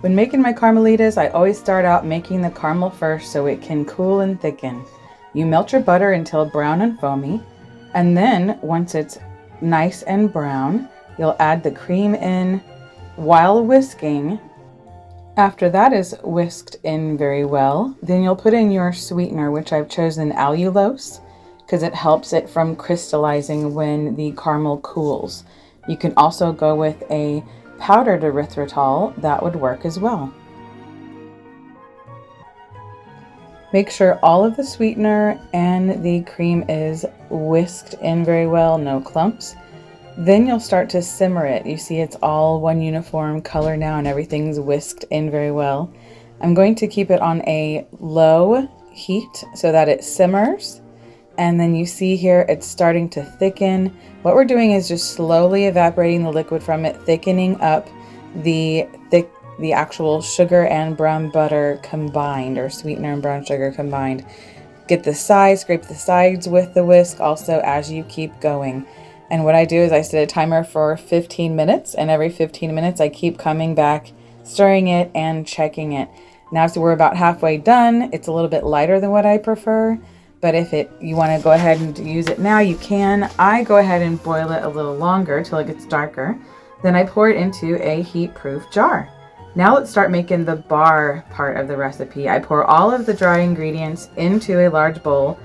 When making my Carmelitas, I always start out making the caramel first so it can cool and thicken. You melt your butter until brown and foamy, and then once it's nice and brown, you'll add the cream in while whisking. After that is whisked in very well, then you'll put in your sweetener, which I've chosen allulose because it helps it from crystallizing when the caramel cools. You can also go with a powdered erythritol, that would work as well. Make sure all of the sweetener and the cream is whisked in very well, no clumps. Then you'll start to simmer it. You see it's all one uniform color now and everything's whisked in very well. I'm going to keep it on a low heat so that it simmers. And then you see here it's starting to thicken. What we're doing is just slowly evaporating the liquid from it, thickening up the actual sugar and brown butter combined, or sweetener and brown sugar combined. Get the sides, scrape the sides with the whisk also as you keep going. And what I do is I set a timer for 15 minutes, and every 15 minutes I keep coming back, stirring it and checking it. Now, so we're about halfway done. It's a little bit lighter than what I prefer. But if you want to go ahead and use it now, you can. I go ahead and boil it a little longer till it gets darker. Then I pour it into a heat-proof jar. Now let's start making the bar part of the recipe. I pour all of the dry ingredients into a large bowl,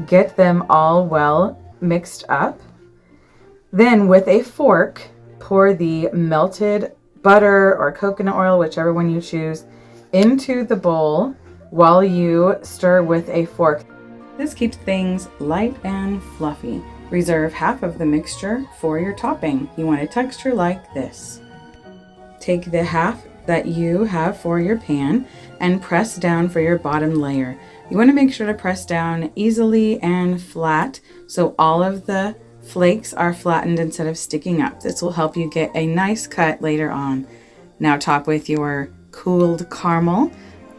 get them all well mixed up. Then with a fork, pour the melted butter or coconut oil, whichever one you choose, into the bowl while you stir with a fork. This keeps things light and fluffy. Reserve half of the mixture for your topping. You want a texture like this. Take the half that you have for your pan and press down for your bottom layer. You want to make sure to press down easily and flat so all of the flakes are flattened instead of sticking up. This will help you get a nice cut later on. Now top with your cooled caramel.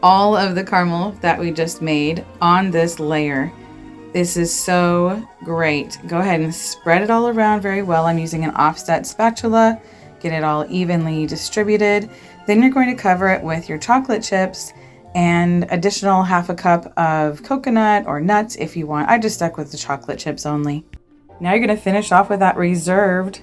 All of the caramel that we just made on this layer. This is so great. Go ahead and spread it all around very well. I'm using an offset spatula. Get it all evenly distributed. Then you're going to cover it with your chocolate chips and additional half a cup of coconut or nuts if you want. I just stuck with the chocolate chips only. Now you're going to finish off with that reserved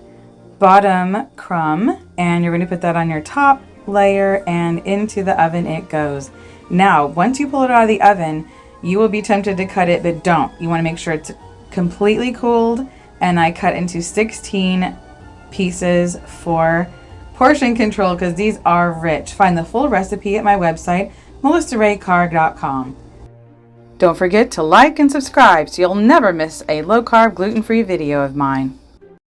bottom crumb, and you're going to put that on your top layer, and into the oven it goes. Now, once you pull it out of the oven, you will be tempted to cut it, but don't. You want to make sure it's completely cooled, and I cut into 16 pieces for portion control because these are rich. Find the full recipe at my website, melissaraycarb.com. Don't forget to like and subscribe so you'll never miss a low-carb, gluten-free video of mine.